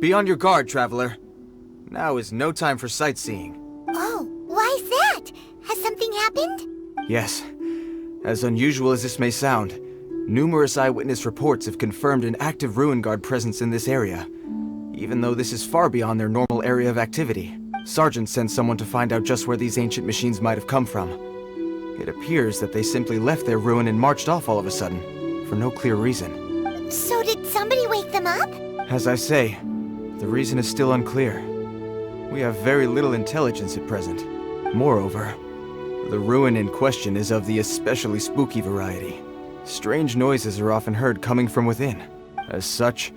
Be on your guard, traveler. Now is no time for sightseeing. Oh, why's that? Has something happened? Yes. As unusual as this may sound, numerous eyewitness reports have confirmed an active Ruin Guard presence in this area. Even though this is far beyond their normal area of activity, Sergeant sent someone to find out just where these ancient machines might have come from. It appears that they simply left their ruin and marched off all of a sudden, for no clear reason. So did somebody wake them up? As I say, the reason is still unclear. We have very little intelligence at present. Moreover, the ruin in question is of the especially spooky variety. Strange noises are often heard coming from within. As such,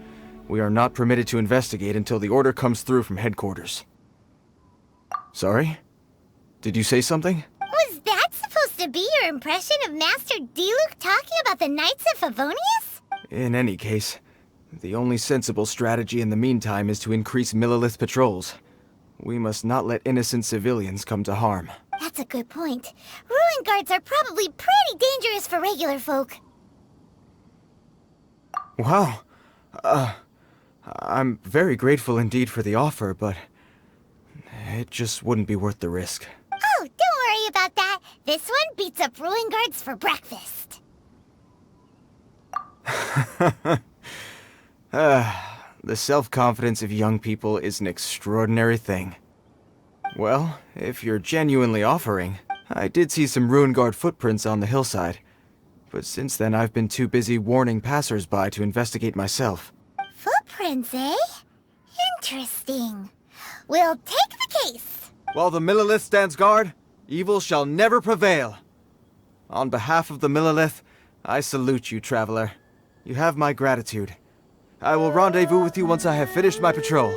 we are not permitted to investigate until the order comes through from headquarters. Sorry? Did you say something? Was that supposed to be your impression of Master Diluc talking about the Knights of Favonius? In any case, the only sensible strategy in the meantime is to increase Millilith patrols. We must not let innocent civilians come to harm. That's a good point. Ruin guards are probably pretty dangerous for regular folk. Wow. I'm very grateful indeed for the offer, but it just wouldn't be worth the risk. Oh, don't worry about that. This one beats up ruin guards for breakfast. The self-confidence of young people is an extraordinary thing. Well, if you're genuinely offering, I did see some Ruin Guard footprints on the hillside. But since then I've been too busy warning passers-by to investigate myself. Footprints, eh? Interesting. We'll take the case. While the Millilith stands guard, evil shall never prevail. On behalf of the Millilith, I salute you, traveler. You have my gratitude. I will rendezvous with you once I have finished my patrol.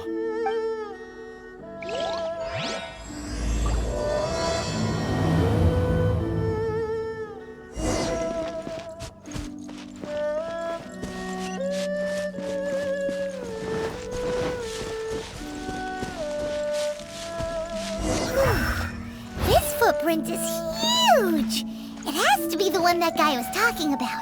This footprint is huge! It has to be the one that guy was talking about.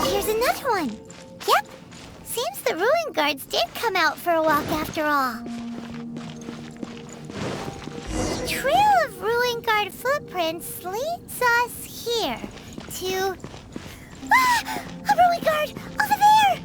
Here's another one. Yep. Seems the ruin guards did come out for a walk after all. The trail of ruin guard footprints leads us here to... Ah! A ruin guard! Over there!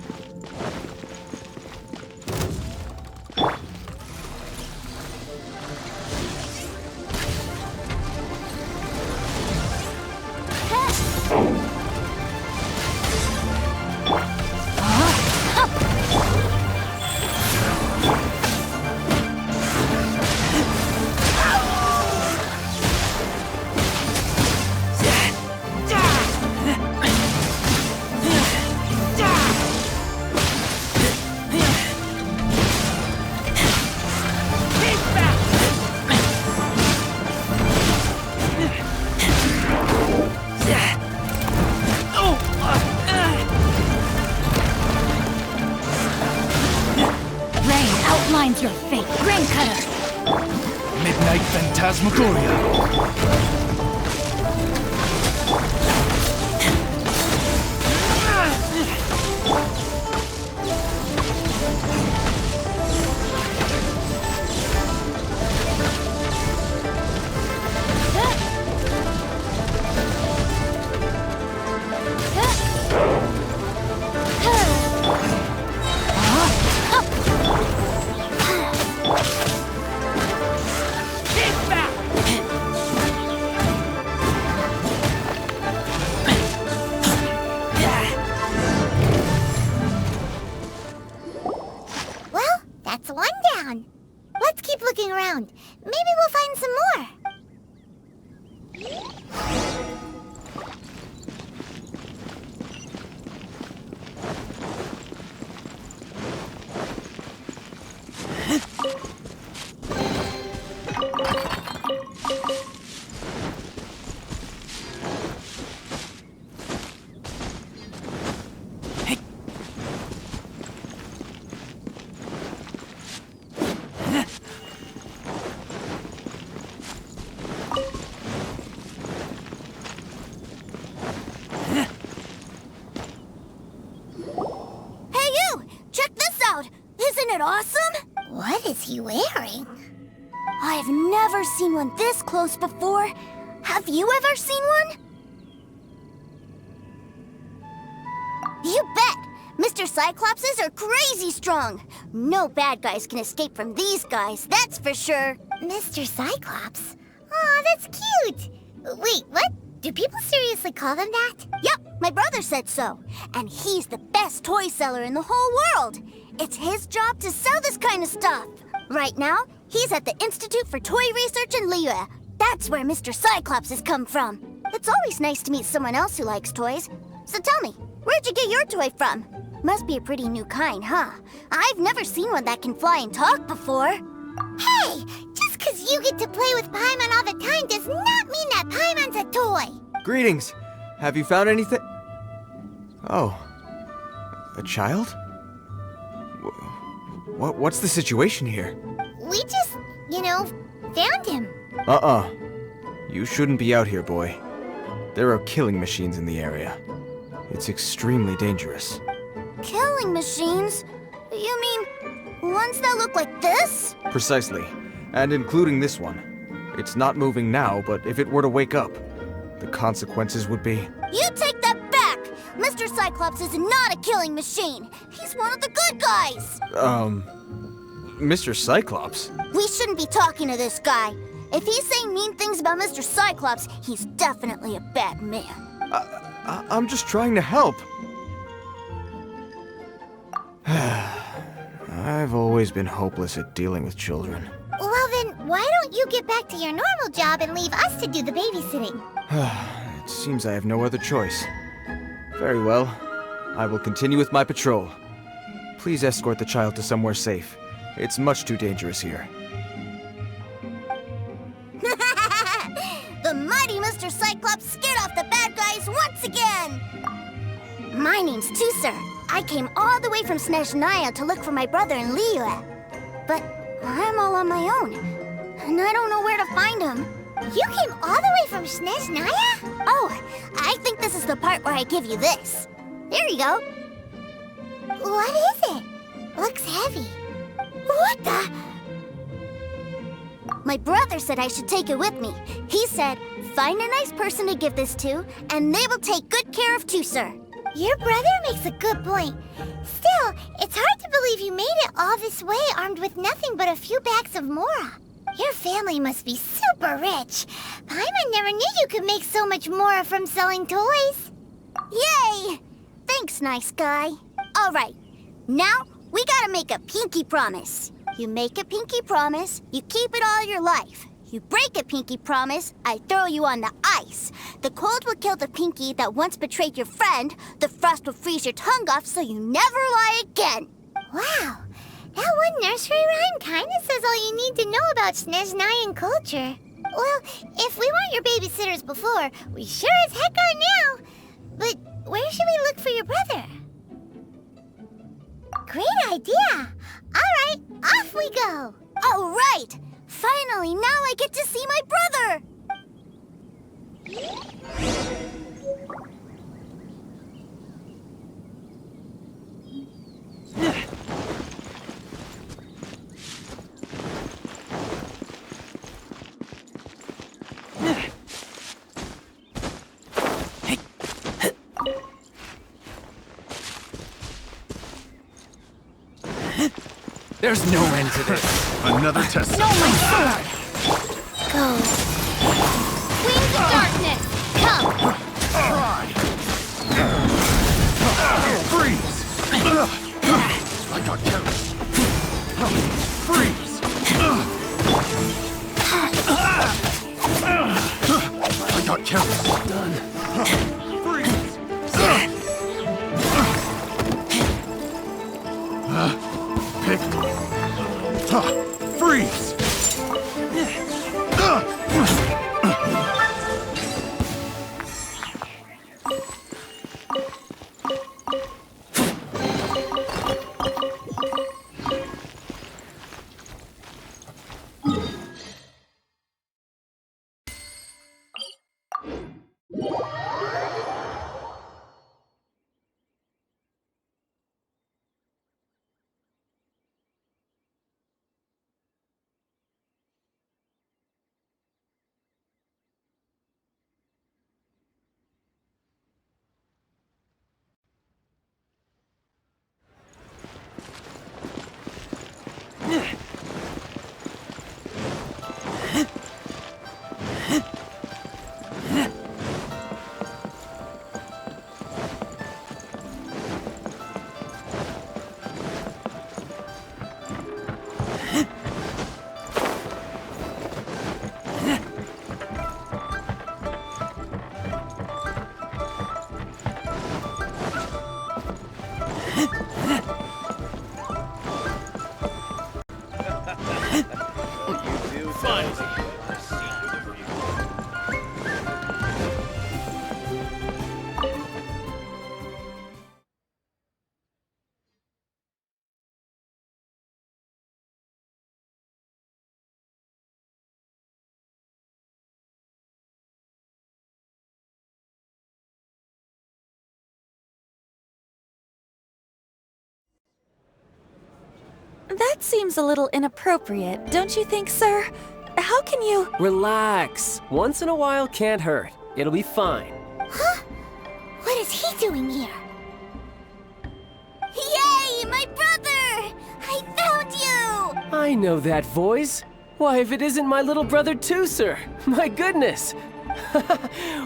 Outlines your fate, Grain Cutter! Midnight Phantasmagoria! looking around. Maybe we'll find some more. Isn't it awesome? What is he wearing? I've never seen one this close before. Have you ever seen one? You bet! Mr. Cyclopses are crazy strong. No bad guys can escape from these guys, that's for sure. Mr. Cyclops? Aw, that's cute! Wait, what? Do people seriously call them that? Yep, my brother said so. And he's the best toy seller in the whole world. It's his job to sell this kind of stuff. Right now, he's at the Institute for Toy Research in Liyue. That's where Mr. Cyclops has come from. It's always nice to meet someone else who likes toys. So tell me, where'd you get your toy from? Must be a pretty new kind, huh? I've never seen one that can fly and talk before. Hey! Just 'cause you get to play with Paimon all the time does not mean that Paimon's a toy! Greetings! Have you found anything? Oh. A child? What's the situation here? We just, found him. You shouldn't be out here, boy. There are killing machines in the area. It's extremely dangerous. Killing machines? You mean ones that look like this? Precisely. And including this one. It's not moving now, but if it were to wake up, the consequences would be... You take that back! Mr. Cyclops is not a killing machine. He's one of the good guys. Mr. Cyclops? We shouldn't be talking to this guy. If he's saying mean things about Mr. Cyclops, he's definitely a bad man. I'm just trying to help. I've always been hopeless at dealing with children. Well then, why don't you get back to your normal job and leave us to do the babysitting? It seems I have no other choice. Very well. I will continue with my patrol. Please escort the child to somewhere safe. It's much too dangerous here. The mighty Mr. Cyclops scared off the bad guys once again! My name's Tusser. I came all the way from Snezhnaya to look for my brother in Liyue. But I'm all on my own, and I don't know where to find him. You came all the way from Snezhnaya? Oh, I think this is the part where I give you this. Here you go. What is it? Looks heavy. What the? My brother said I should take it with me. He said, find a nice person to give this to, and they will take good care of Tusser. Your brother makes a good point. Still, it's hard to believe you made it all this way armed with nothing but a few bags of Mora. Your family must be super rich. Paimon never knew you could make so much Mora from selling toys. Yay! Thanks, nice guy. All right, now we gotta make a pinky promise. You make a pinky promise, you keep it all your life. You break a pinky promise, I throw you on the ice. The cold will kill the pinky that once betrayed your friend. The frost will freeze your tongue off so you never lie again. Wow, that one nursery rhyme kinda says all you need to know about Snezhnayan culture. Well, if we weren't your babysitters before, we sure as heck are now. But where should we look for your brother? Great idea! Alright, off we go! All right! Finally, now I get to see my brother! There's no end to this. Another test. No, my sword! Go. Wings of darkness! Come! Try. Freeze. I got carried. Freeze. Freeze! That seems a little inappropriate, don't you think, sir? How can you— Relax. Once in a while can't hurt. It'll be fine. Huh? What is he doing here? Yay, my brother! I found you! I know that voice. Why, if it isn't my little brother Tooser! My goodness!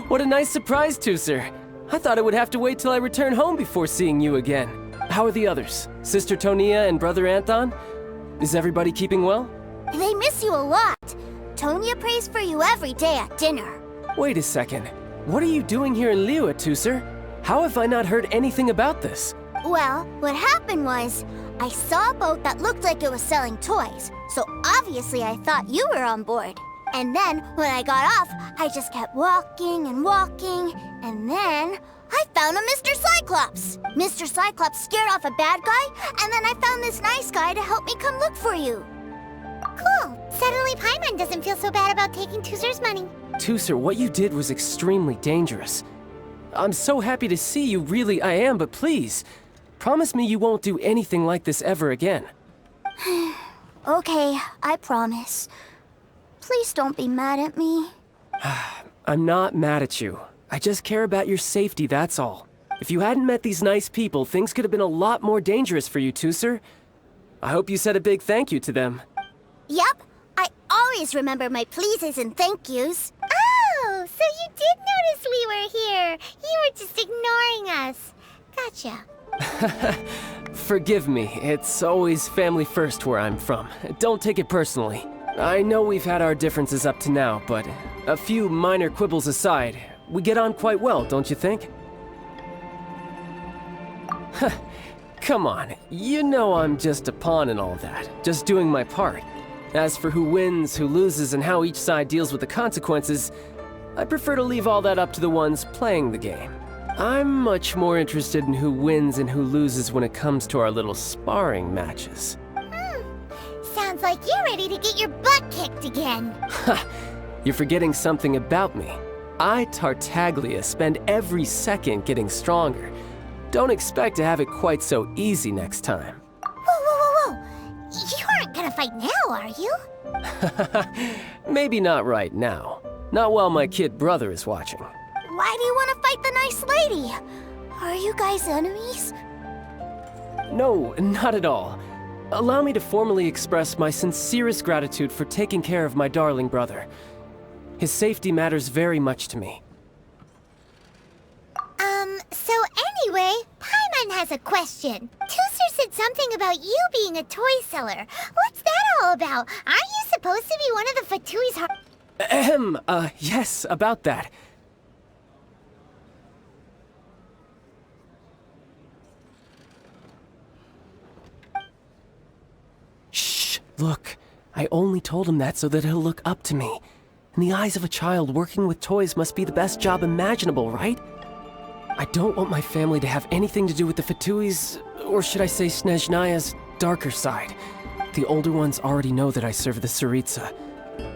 What a nice surprise, Tooser. I thought I would have to wait till I return home before seeing you again. How are the others? Sister Tonia and Brother Anthon? Is everybody keeping well? They miss you a lot. Tonya prays for you every day at dinner. Wait a second. What are you doing here in Liyue, Tooser? How have I not heard anything about this? Well, what happened was, I saw a boat that looked like it was selling toys, so obviously I thought you were on board. And then, when I got off, I just kept walking and walking, and then I found a Mr. Cyclops! Mr. Cyclops scared off a bad guy, and then I found this nice guy to help me come look for you. Cool. Suddenly Paimon doesn't feel so bad about taking Tooser's money. Tooser, what you did was extremely dangerous. I'm so happy to see you, really I am, but please, promise me you won't do anything like this ever again. Okay, I promise. Please don't be mad at me. I'm not mad at you. I just care about your safety, that's all. If you hadn't met these nice people, things could have been a lot more dangerous for you, Tooser. I hope you said a big thank you to them. Yep, I always remember my pleases and thank yous. Oh, so you did notice we were here. You were just ignoring us. Gotcha. Forgive me, it's always family first where I'm from. Don't take it personally. I know we've had our differences up to now, but a few minor quibbles aside, we get on quite well, don't you think? Come on, you know I'm just a pawn in all that, just doing my part. As for who wins, who loses, and how each side deals with the consequences, I prefer to leave all that up to the ones playing the game. I'm much more interested in who wins and who loses when it comes to our little sparring matches. Sounds like you're ready to get your butt kicked again. You're forgetting something about me. I, Tartaglia, spend every second getting stronger. Don't expect to have it quite so easy next time. Whoa. You aren't gonna fight now, are you? Maybe not right now. Not while my kid brother is watching. Why do you want to fight the nice lady? Are you guys enemies? No, not at all. Allow me to formally express my sincerest gratitude for taking care of my darling brother. His safety matters very much to me. So anyway, Paimon has a question. Tooser said something about you being a toy seller. What's that all about? Aren't you supposed to be one of the Fatui's Yes, about that. Shh! Look, I only told him that so that he'll look up to me. In the eyes of a child, working with toys must be the best job imaginable, right? I don't want my family to have anything to do with the Fatui's, or should I say Snezhnaya's, darker side. The older ones already know that I serve the Tsaritsa.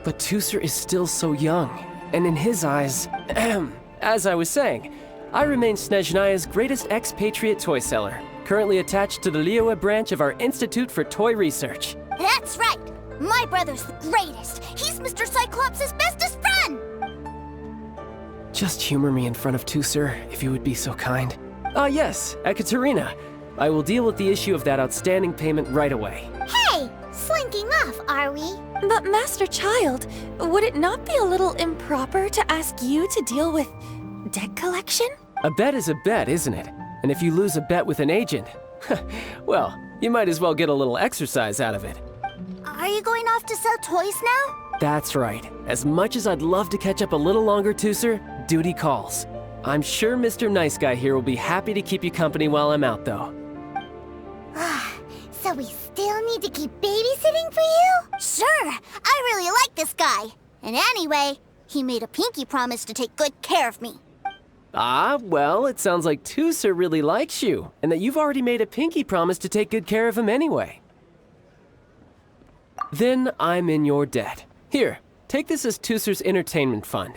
But Tusser is still so young, and in his eyes, as I was saying, I remain Snezhnaya's greatest expatriate toy seller, currently attached to the Liyue branch of our Institute for Toy Research. That's right! My brother's the greatest! He's Mr. Cyclops' bestest friend! Just humor me in front of Tusser, if you would be so kind. Yes, Ekaterina. I will deal with the issue of that outstanding payment right away. Hey! Slinking off, are we? But Master Child, would it not be a little improper to ask you to deal with debt collection? A bet is a bet, isn't it? And if you lose a bet with an agent, well, you might as well get a little exercise out of it. Are you going off to sell toys now? That's right. As much as I'd love to catch up a little longer, Tusser, duty calls. I'm sure Mr. Nice Guy here will be happy to keep you company while I'm out, though. So we still need to keep babysitting for you? Sure! I really like this guy. And anyway, he made a pinky promise to take good care of me. Ah, well, it sounds like Tusser really likes you, and that you've already made a pinky promise to take good care of him anyway. Then I'm in your debt. Here, take this as Tusser's entertainment fund.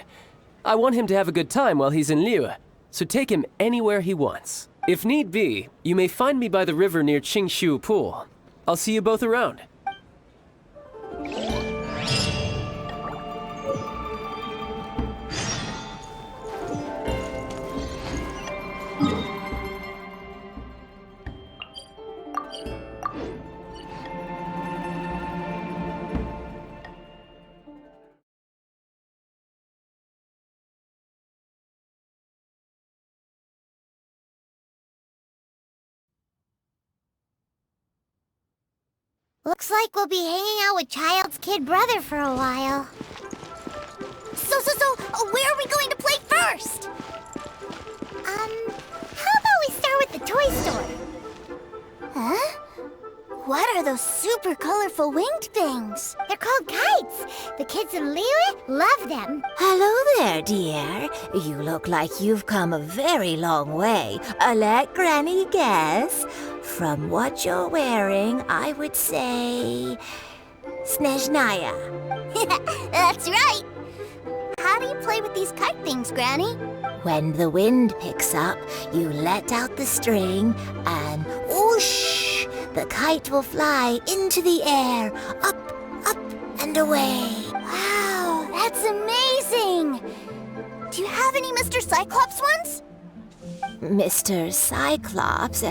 I want him to have a good time while he's in Liyue, so take him anywhere he wants. If need be, you may find me by the river near Qingshu Pool. I'll see you both around. Looks like we'll be hanging out with Child's kid brother for a while. So, where are we going to play first? How about we start with the toy store? Huh? What are those super colorful winged things? They're called kites. The kids in Liyue love them. Hello there, dear. You look like you've come a very long way. Let Granny guess. From what you're wearing, I would say... Snezhnaya. That's right! How do you play with these kite things, Granny? When the wind picks up, you let out the string and whoosh! The kite will fly into the air, up, and away. Wow, that's amazing! Do you have any Mr. Cyclops ones? Mr. Cyclops...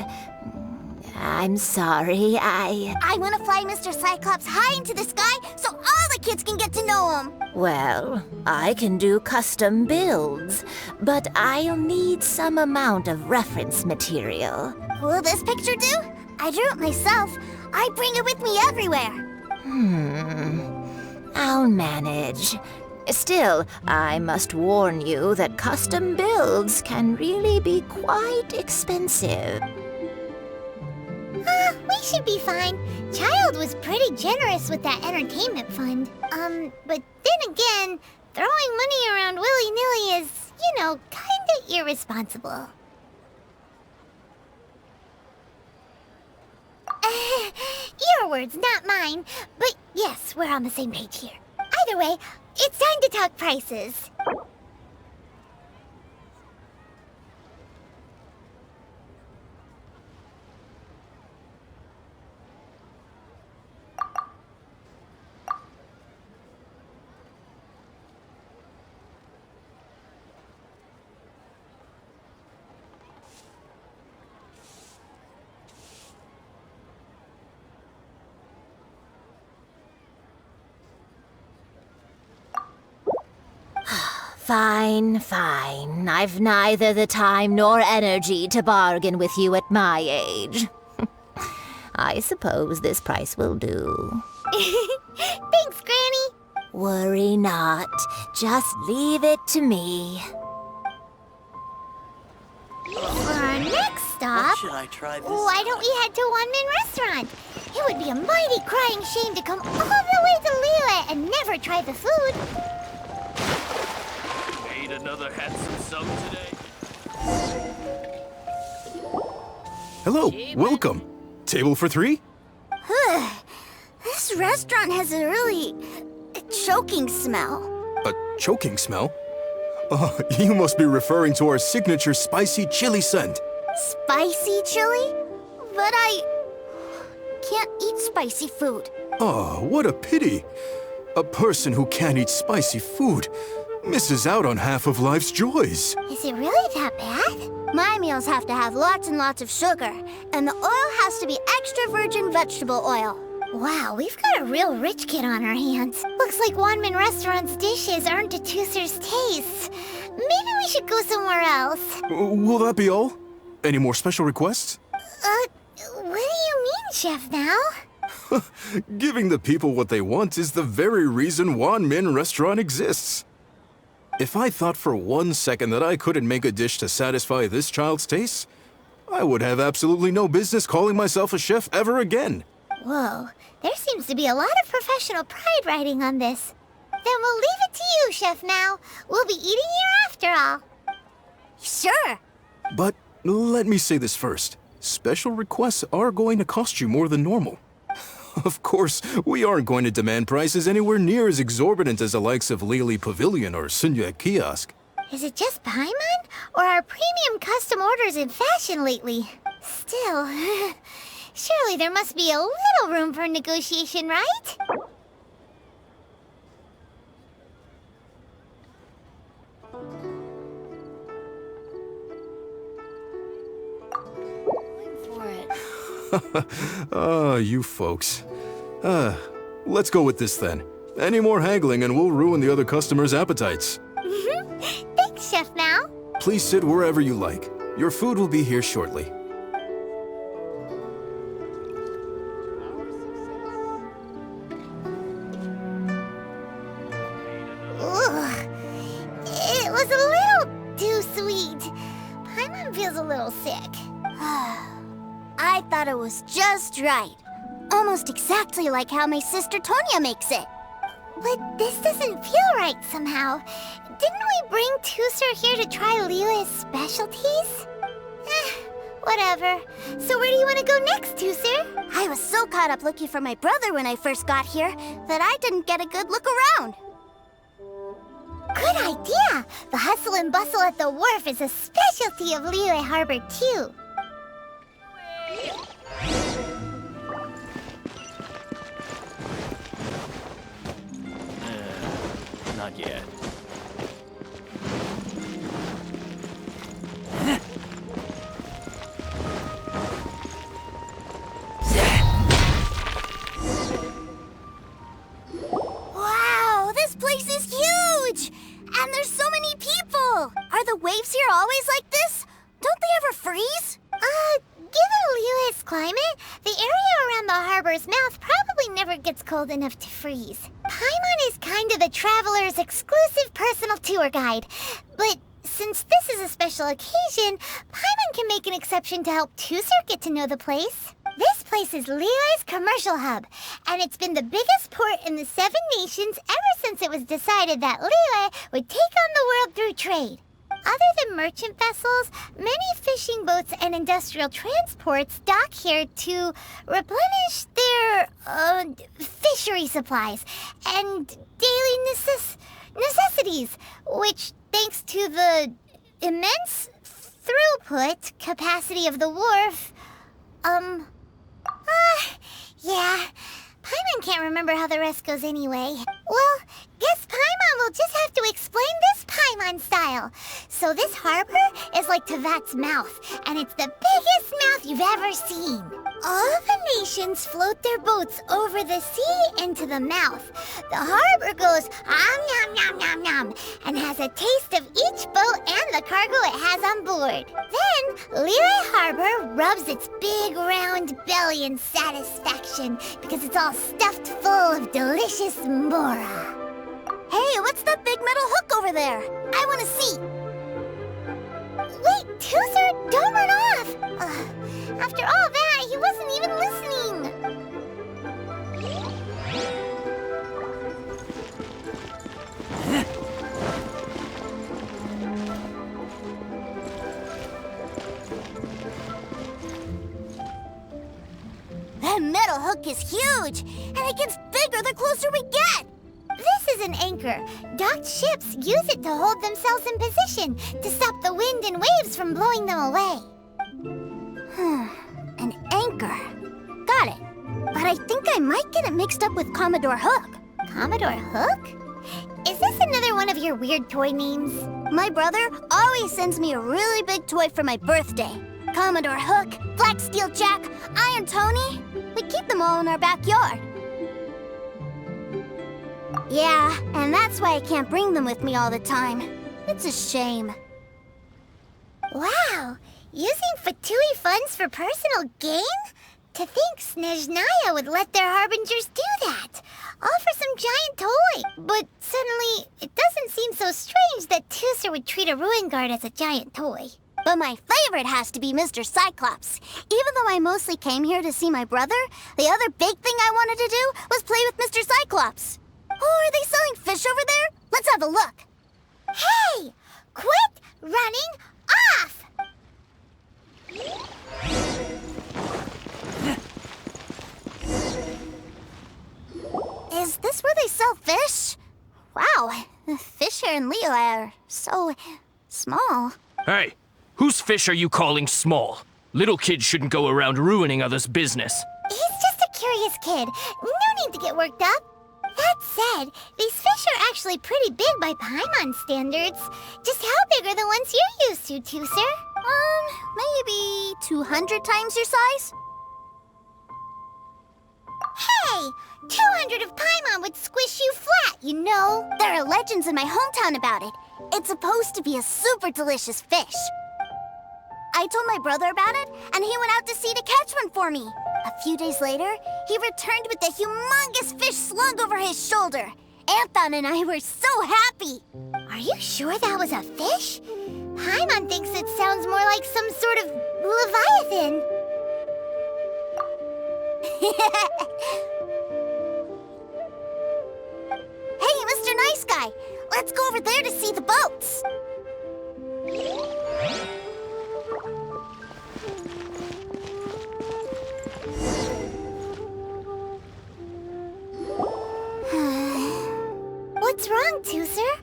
I'm sorry, I want to fly Mr. Cyclops high into the sky so all the kids can get to know him. Well, I can do custom builds, but I'll need some amount of reference material. Will this picture do? I drew it myself. I bring it with me everywhere. I'll manage. Still, I must warn you that custom builds can really be quite expensive. We should be fine. Child was pretty generous with that entertainment fund. But then again, throwing money around willy-nilly is, kinda irresponsible. Your words, not mine. But yes, we're on the same page here. Either way, it's time to talk prices. Fine. I've neither the time nor energy to bargain with you at my age. I suppose this price will do. Thanks, Granny. Worry not. Just leave it to me. For our next stop, Should I try this? why don't we head to One Min Restaurant? It would be a mighty crying shame to come all the way to Liyue and never try the food. Made another handsome sum today. Hello, welcome. Table for 3? This restaurant has a really choking smell. A choking smell? Oh, you must be referring to our signature spicy chili scent. Spicy chili? But I can't eat spicy food. Oh, what a pity. A person who can't eat spicy food misses out on half of life's joys. Is it really that bad? My meals have to have lots and lots of sugar, and the oil has to be extra virgin vegetable oil. Wow, we've got a real rich kid on our hands. Looks like Wanmin Restaurant's dishes aren't to Tooser's taste. Maybe we should go somewhere else. Will that be all? Any more special requests? What do you mean, Chef now? Giving the people what they want is the very reason Wanmin Restaurant exists. If I thought for 1 second that I couldn't make a dish to satisfy this child's taste, I would have absolutely no business calling myself a chef ever again. Whoa, there seems to be a lot of professional pride riding on this. Then we'll leave it to you, Chef now. We'll be eating here after all. Sure. But let me say this first. Special requests are going to cost you more than normal. Of course, we aren't going to demand prices anywhere near as exorbitant as the likes of Lily Pavilion or Sunyue Kiosk. Is it just Paimon? Or are premium custom orders in fashion lately? Still, surely there must be a little room for negotiation, right? Ah, you folks. Let's go with this then. Any more haggling and we'll ruin the other customers' appetites. Thanks, Chef now. Please sit wherever you like. Your food will be here shortly. Ugh. It was a little too sweet. Paimon feels a little sick. I thought it was just right. Almost exactly like how my sister Tonya makes it. But this doesn't feel right somehow. Didn't we bring Tooser here to try Liyue's specialties? Whatever. So where do you want to go next, Tooser? I was so caught up looking for my brother when I first got here that I didn't get a good look around. Good idea! The hustle and bustle at the wharf is a specialty of Liyue Harbor, too. Not yet. Wow, this place is huge! And there's so many people! Are the waves here always like this? Don't they ever freeze? Given Liyue's climate, the area around the harbor's mouth probably never gets cold enough to freeze. Paimon is kind of the traveler's exclusive personal tour guide. But since this is a special occasion, Paimon can make an exception to help Tooser get to know the place. This place is Liyue's commercial hub, and it's been the biggest port in the 7 nations ever since it was decided that Liyue would take on the world through trade. Other than merchant vessels, many fishing boats and industrial transports dock here to replenish their fishery supplies and daily necessities, which, thanks to the immense throughput capacity of the wharf, yeah. Paimon can't remember how the rest goes anyway. Well, guess Paimon will just have to explain this Paimon style. So this harbor is like Tevat's mouth, and it's the biggest mouth you've ever seen. All the nations float their boats over the sea into the mouth. The harbor goes nom nom nom nom and has a taste of each boat and the cargo it has on board. Then Liyue Harbor rubs its big round belly in satisfaction because it's all stuffed full of delicious mora. Hey, what's that big metal hook over there? I want to see. Wait, Tooser, don't run off! After all that, he wasn't even listening. hook is huge, and it gets bigger the closer we get. This is an anchor. Docked ships use it to hold themselves in position to stop the wind and waves from blowing them away. An anchor. Got it. But I think I might get it mixed up with Commodore Hook. Commodore Hook? Is this another one of your weird toy names? My brother always sends me a really big toy for my birthday. Commodore Hook, Black Steel Jack, Iron Tony. We keep them all in our backyard. Yeah, and that's why I can't bring them with me all the time. It's a shame. Wow! Using Fatui funds for personal gain? To think Snezhnaya would let their harbingers do that. All for some giant toy. But suddenly, it doesn't seem so strange that Tooser would treat a ruin guard as a giant toy. But my favorite has to be Mr. Cyclops. Even though I mostly came here to see my brother, the other big thing I wanted to do was play with Mr. Cyclops. Oh, are they selling fish over there? Let's have a look. Hey! Quit running off! Is this where they sell fish? Wow, the fish here in Leo are so small. Hey, whose fish are you calling small? Little kids shouldn't go around ruining others' business. He's just a curious kid. No need to get worked up. That said, these fish are actually pretty big by Paimon standards. Just how big are the ones you're used to, Tooser? Maybe 200 times your size? Hey! 200 of Paimon would squish you flat, you know. There are legends in my hometown about it. It's supposed to be a super delicious fish. I told my brother about it, and he went out to sea to catch one for me. A few days later, he returned with a humongous fish slung over his shoulder. Anthon and I were so happy. Are you sure that was a fish? Paimon thinks it sounds more like some sort of leviathan. Hey, Mr. Nice Guy, let's go over there to see the boats. What's wrong, Tooser?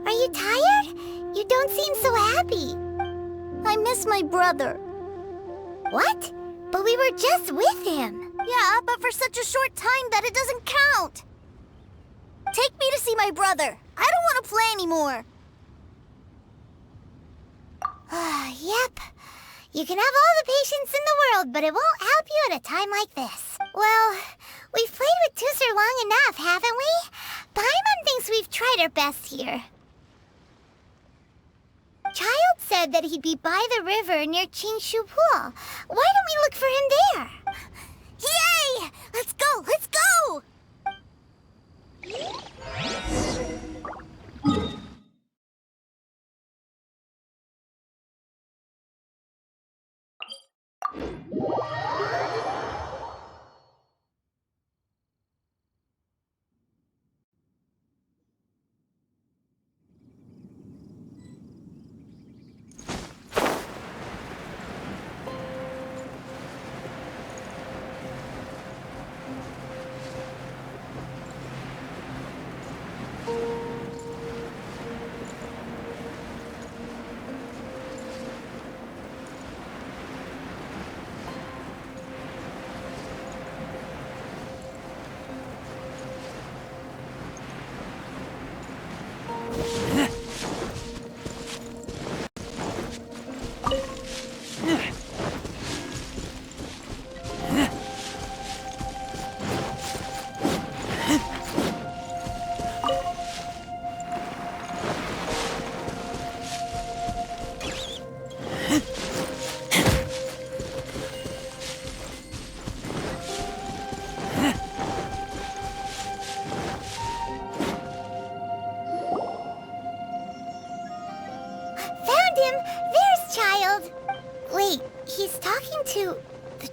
Are you tired? You don't seem so happy. I miss my brother. What? But we were just with him. Yeah, but for such a short time that it doesn't count. Take me to see my brother. I don't want to play anymore. Yep. You can have all the patience in the world, but it won't help you at a time like this. Well, we've played with Tooser long enough, haven't we? Paimon thinks we've tried our best here. Childe said that he'd be by the river near Qingshu Pool. Why don't we look for him there? Yay! Let's go! Let's go!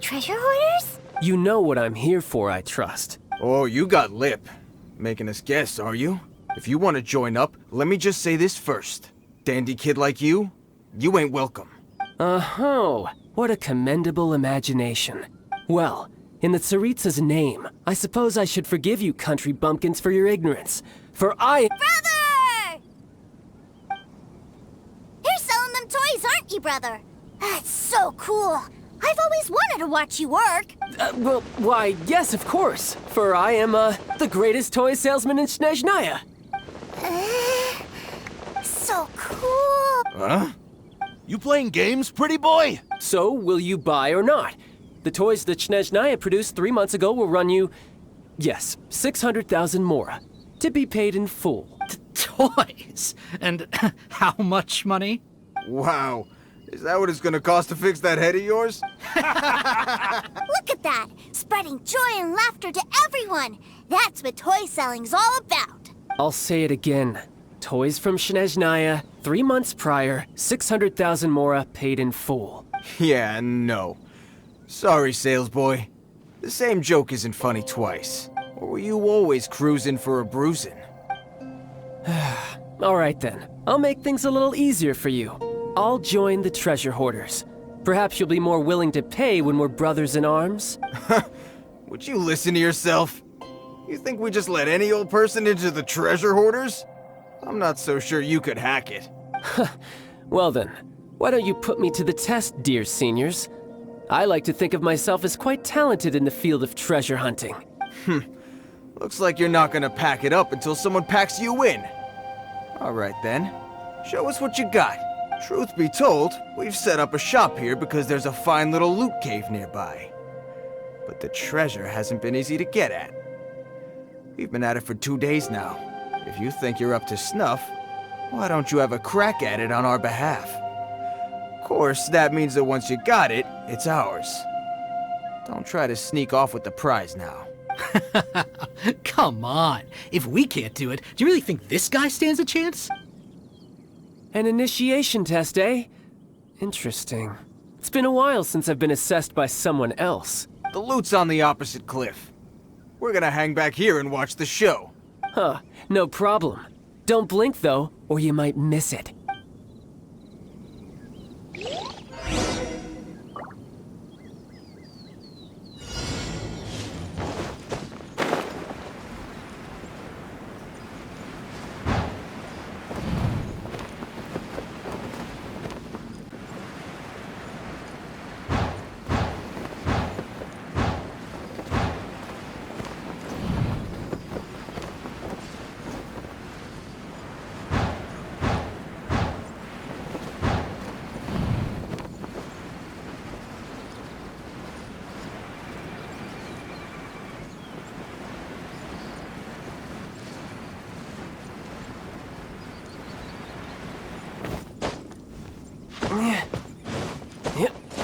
Treasure hoarders? You know what I'm here for, I trust. Oh, you got lip. Making us guess, are you? If you want to join up, let me just say this first. Dandy kid like you ain't welcome. Oh, what a commendable imagination. Well, In the Tsaritsa's name, I suppose I should forgive you country bumpkins for your ignorance. For I— Brother! You're selling them toys, aren't you, brother? That's so cool. I've always wanted to watch you work. well, why, yes, of course. For I am, the greatest toy salesman in Snezhnaya. So cool. Huh? You playing games, pretty boy? So, will you buy or not? The toys that Snezhnaya produced 3 months ago will run you, yes, 600,000 mora, to be paid in full. Toys? And how much money? Wow. Is that what it's gonna cost to fix that head of yours? Look at that! Spreading joy and laughter to everyone! That's what toy selling's all about! I'll say it again. Toys from Snezhnaya, 3 months prior, 600,000 mora paid in full. Yeah, no. Sorry, sales boy. The same joke isn't funny twice. Or were you always cruising for a bruising? All right then, I'll make things a little easier for you. I'll join the treasure hoarders. Perhaps you'll be more willing to pay when we're brothers in arms? Would you listen to yourself? You think we just let any old person into the treasure hoarders? I'm not so sure you could hack it. Well then, why don't you put me to the test, dear seniors? I like to think of myself as quite talented in the field of treasure hunting. Looks like you're not gonna pack it up until someone packs you in. All right then, show us what you got. Truth be told, we've set up a shop here because there's a fine little loot cave nearby. But the treasure hasn't been easy to get at. We've been at it for 2 days now. If you think you're up to snuff, why don't you have a crack at it on our behalf? Of course, that means that once you got it, it's ours. Don't try to sneak off with the prize now. Come on. If we can't do it, do you really think this guy stands a chance? An initiation test, eh? Interesting. It's been a while since I've been assessed by someone else. The loot's on the opposite cliff. We're gonna hang back here and watch the show. Huh, no problem. Don't blink though, or you might miss it.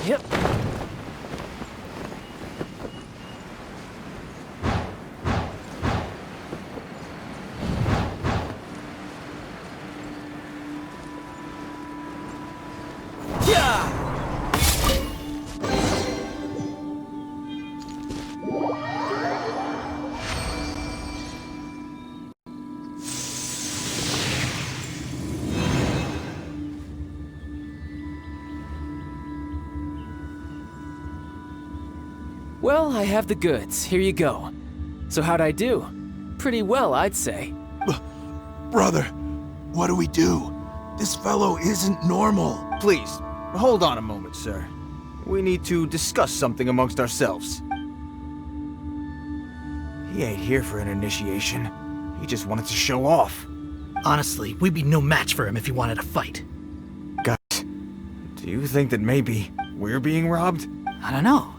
Yep. Well, I have the goods. Here you go. So how'd I do? Pretty well, I'd say. Brother, what do we do? This fellow isn't normal. Please, hold on a moment, sir. We need to discuss something amongst ourselves. He ain't here for an initiation. He just wanted to show off. Honestly, we'd be no match for him if he wanted to fight. Guys, do you think that maybe we're being robbed? I don't know.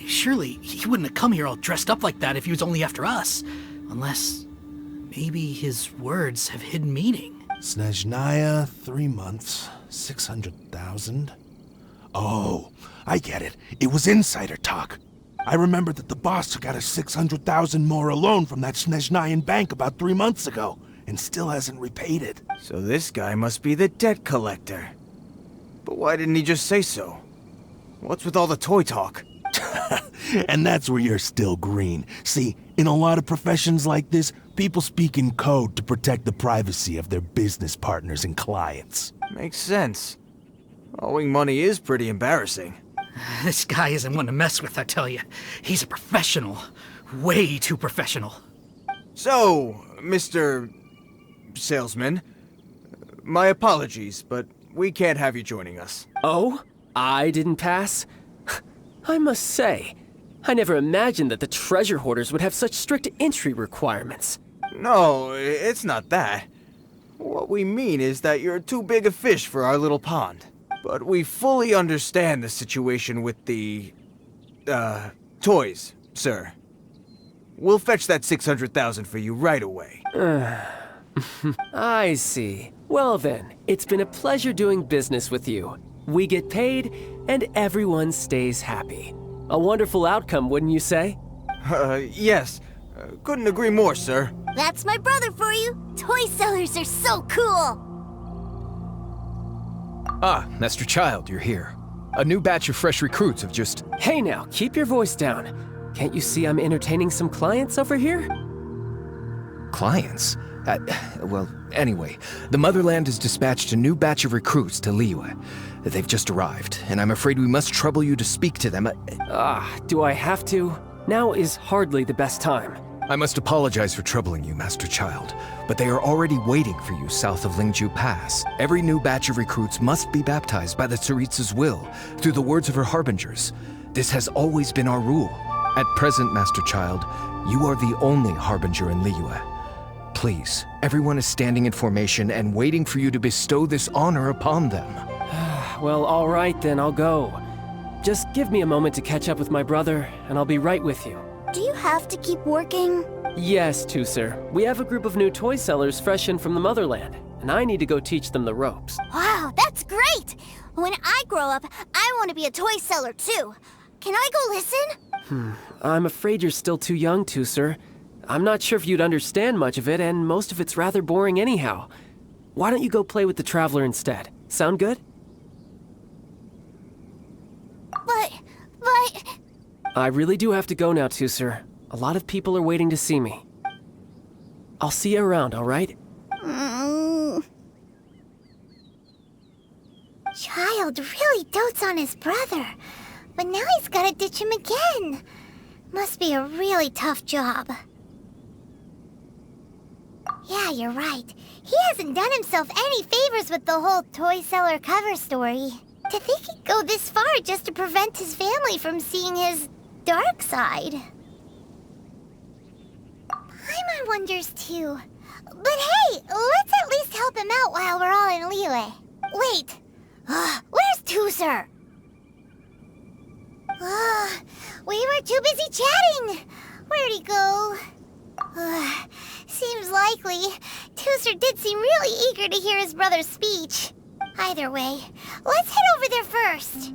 Surely, he wouldn't have come here all dressed up like that if he was only after us. Unless, maybe his words have hidden meaning. Snezhnaya, 3 months, 600,000. Oh, I get it. It was insider talk. I remember that the boss took out a 600,000 more loan from that Snezhnayan bank about 3 months ago, and still hasn't repaid it. So this guy must be the debt collector. But why didn't he just say so? What's with all the toy talk? And that's where you're still green. See, in a lot of professions like this, people speak in code to protect the privacy of their business partners and clients. Makes sense. Owing money is pretty embarrassing. This guy isn't one to mess with, I tell you. He's a professional. Way too professional. So, Mr. Salesman, my apologies, but we can't have you joining us. Oh? I didn't pass? I must say, I never imagined that the treasure hoarders would have such strict entry requirements. No, it's not that. What we mean is that you're too big a fish for our little pond. But we fully understand the situation with the, toys, sir. We'll fetch that 600,000 for you right away. I see. Well then, it's been a pleasure doing business with you. We get paid, and everyone stays happy. A wonderful outcome, wouldn't you say? Yes. Couldn't agree more, sir. That's my brother for you. Toy sellers are so cool. Ah, Master Child, you're here. A new batch of fresh recruits have just... Hey now, keep your voice down. Can't you see I'm entertaining some clients over here? Clients? Well, anyway, the Motherland has dispatched a new batch of recruits to Liyue. They've just arrived, and I'm afraid we must trouble you to speak to them. Do I have to? Now is hardly the best time. I must apologize for troubling you, Master Child, but they are already waiting for you south of Lingju Pass. Every new batch of recruits must be baptized by the Tsaritsa's will, through the words of her harbingers. This has always been our rule. At present, Master Child, you are the only harbinger in Liyue. Please, everyone is standing in formation and waiting for you to bestow this honor upon them. Well, all right then, I'll go. Just give me a moment to catch up with my brother, and I'll be right with you. Do you have to keep working? Yes, sir. We have a group of new toy sellers fresh in from the Motherland, and I need to go teach them the ropes. Wow, that's great! When I grow up, I want to be a toy seller too. Can I go listen? I'm afraid you're still too young, sir. I'm not sure if you'd understand much of it, and most of it's rather boring anyhow. Why don't you go play with the Traveler instead? Sound good? But... I really do have to go now, sir. A lot of people are waiting to see me. I'll see you around, all right? Child really dotes on his brother, but now he's gotta ditch him again. Must be a really tough job. Yeah, you're right. He hasn't done himself any favors with the whole toy seller cover story. To think he'd go this far just to prevent his family from seeing his dark side. Paimon wonders too. But hey, let's at least help him out while we're all in Liyue. Wait, where's Tuser? We were too busy chatting. Where'd he go? Seems likely. Tuser did seem really eager to hear his brother's speech. Either way, let's head over there first.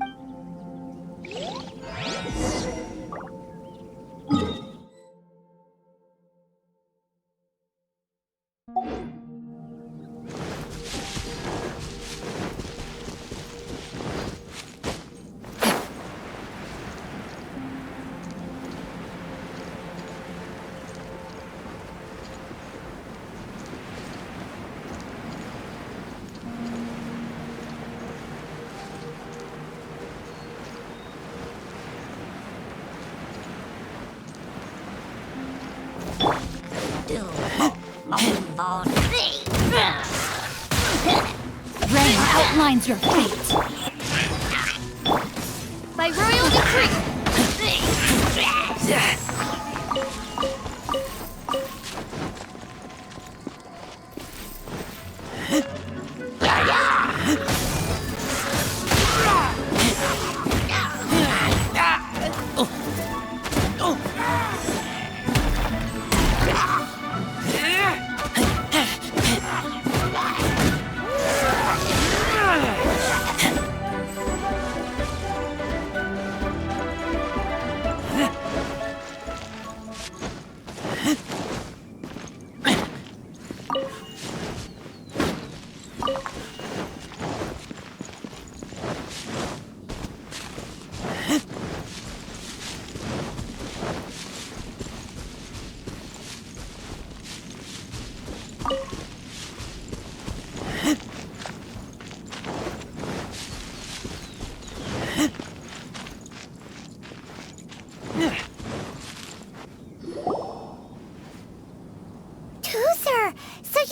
Rain outlines your fate. By royal decree.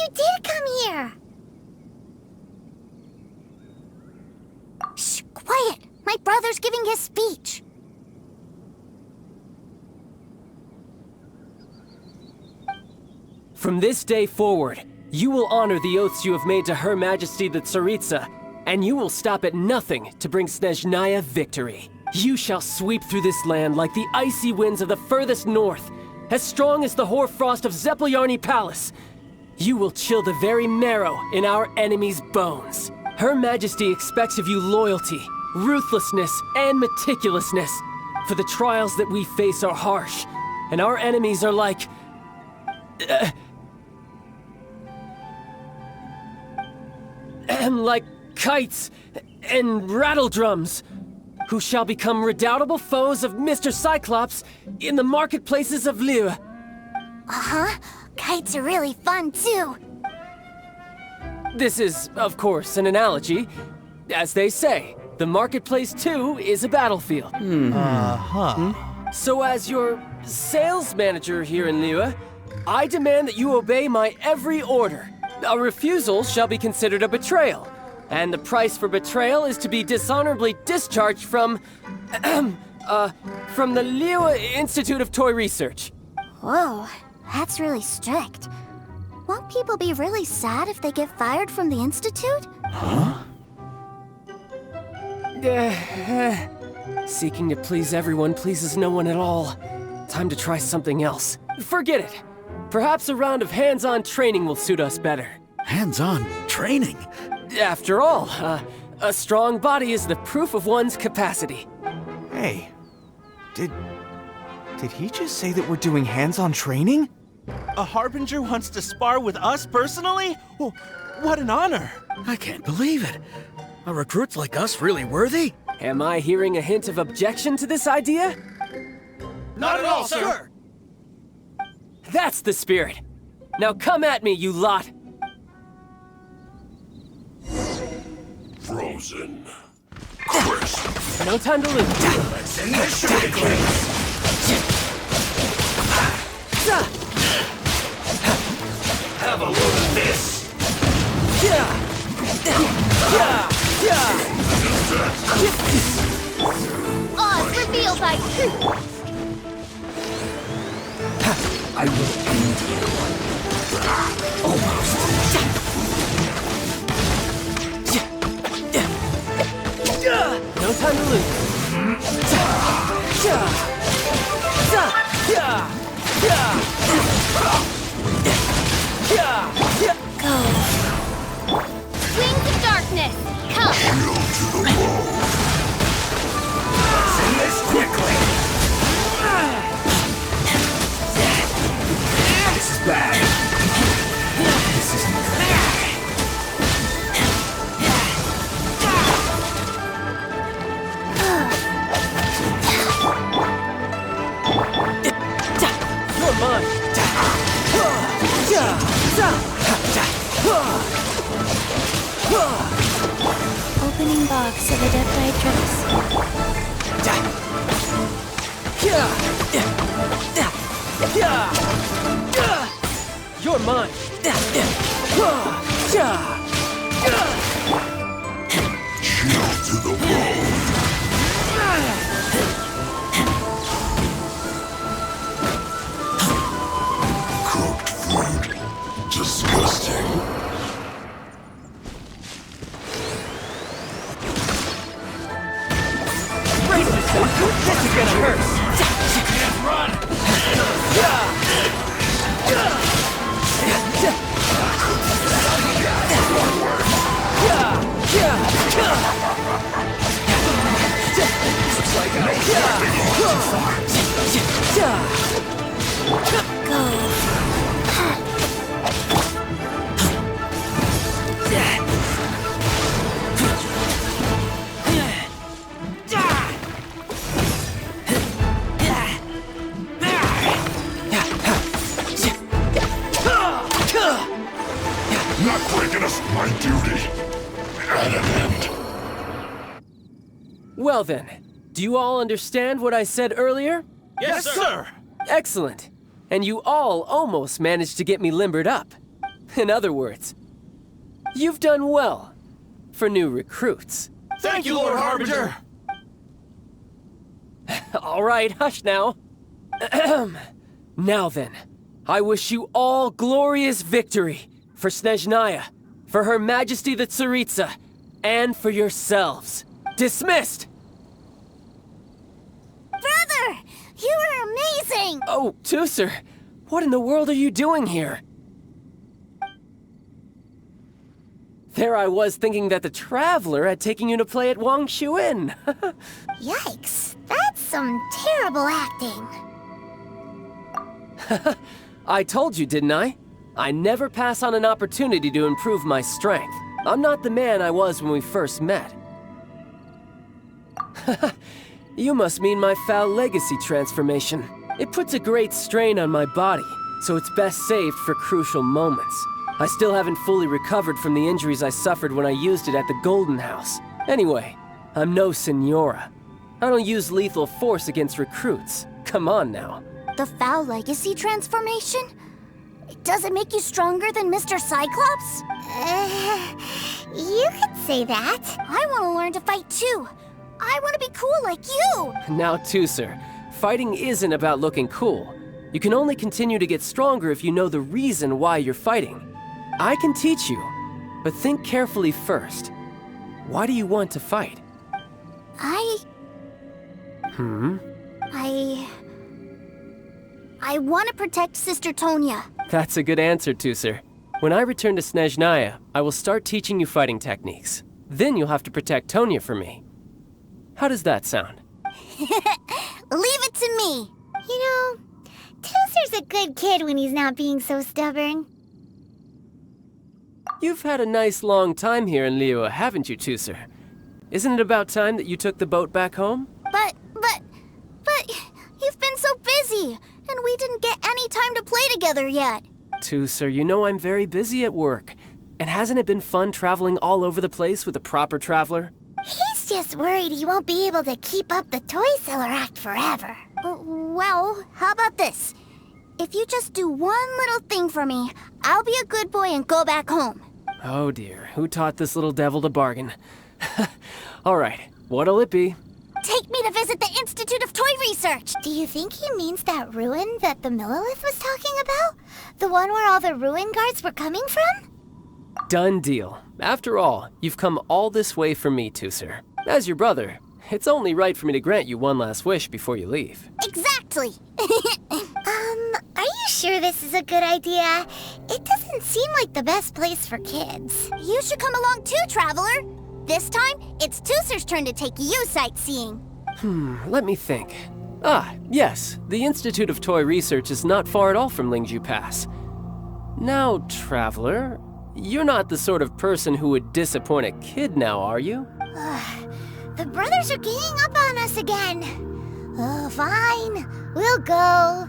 you did come here. Shh, quiet! My brother's giving his speech. From this day forward, you will honor the oaths you have made to Her Majesty the Tsaritsa, and you will stop at nothing to bring Snezhnaya victory. You shall sweep through this land like the icy winds of the furthest north, as strong as the hoarfrost of Zepelyarny Palace. You will chill the very marrow in our enemies' bones. Her Majesty expects of you loyalty, ruthlessness, and meticulousness. For the trials that we face are harsh, and our enemies are like... like kites and rattledrums, who shall become redoubtable foes of Mr. Cyclops in the marketplaces of Liyue. Uh-huh. Kites are really fun, too. This is, of course, an analogy. As they say, the marketplace, too, is a battlefield. So as your sales manager here in Liyue, I demand that you obey my every order. A refusal shall be considered a betrayal, and the price for betrayal is to be dishonorably discharged from the Liyue Institute of Toy Research. Whoa, that's really strict. Won't people be really sad if they get fired from the Institute? Seeking to please everyone pleases no one at all. Time to try something else. Forget it. Perhaps a round of hands-on training will suit us better. Hands-on training? After all, a strong body is the proof of one's capacity. Hey, did he just say that we're doing hands-on training? A Harbinger wants to spar with us personally? Oh, what an honor! I can't believe it. Are recruits like us really worthy? Am I hearing a hint of objection to this idea? Not at all, sir! That's the spirit. Now come at me, you lot. Frozen. Crisp. No time to lose. Let's end this shooting. Have a look at this. Oz revealed thy truth. I will end you. Almost. No time to lose. Wings of darkness, come. Shield to the wall. Send this quickly. This is bad. This isn't good. You're mine. Opening box of Adepti Dress. You're mine. Shield to the wall. Cooked food. Disgusting. Brace yourself. This is gonna hurt. Can't run. Looks like I went too far. Not breaking us my duty. At an end. Well then, do you all understand what I said earlier? Yes, sir! Excellent. And you all almost managed to get me limbered up. In other words, you've done well for new recruits. Thank you, Lord Harbinger! All right, hush now. Now then, I wish you all glorious victory for Snezhnaya, for Her Majesty the Tsaritsa, and for yourselves. Dismissed! Brother, you are amazing! Oh, Tusser, what in the world are you doing here? There I was thinking that the Traveler had taken you to play at Wang Shuin. Yikes, that's some terrible acting. I told you, didn't I? I never pass on an opportunity to improve my strength. I'm not the man I was when we first met. You must mean my foul legacy transformation. It puts a great strain on my body, so it's best saved for crucial moments. I still haven't fully recovered from the injuries I suffered when I used it at the Golden House. Anyway, I'm no Senora. I don't use lethal force against recruits. Come on now. The foul legacy transformation? Does it make you stronger than Mr. Cyclops? You could say that. I want to learn to fight too. I want to be cool like you. Now, Tusser, fighting isn't about looking cool. You can only continue to get stronger if you know the reason why you're fighting. I can teach you, but think carefully first. Why do you want to fight? I want to protect Sister Tonya. That's a good answer, Tusser. When I return to Snezhnaya, I will start teaching you fighting techniques. Then you'll have to protect Tonya for me. How does that sound? Leave it to me. You know, Tusser's a good kid when he's not being so stubborn. You've had a nice long time here in Liyue, haven't you, Tusser? Isn't it about time that you took the boat back home? But you've been so busy, and we didn't get any time to play together yet. Tusser, you know I'm very busy at work. And hasn't it been fun traveling all over the place with a proper traveler? He's just worried he won't be able to keep up the toy seller act forever. Well, how about this? If you just do one little thing for me, I'll be a good boy and go back home. Oh dear, who taught this little devil to bargain? All right, what'll it be? Take me to visit the Institute of Toy Research! Do you think he means that ruin that the Millilith was talking about? The one where all the ruin guards were coming from? Done deal. After all, you've come all this way for me, Tusser. As your brother, it's only right for me to grant you one last wish before you leave. Exactly! Are you sure this is a good idea? It doesn't seem like the best place for kids. You should come along too, Traveler! This time, it's Tusser's turn to take you sightseeing. Let me think. Ah, yes, the Institute of Toy Research is not far at all from Lingju Pass. Now, Traveler, you're not the sort of person who would disappoint a kid now, are you? The brothers are ganging up on us again. Oh, fine. We'll go.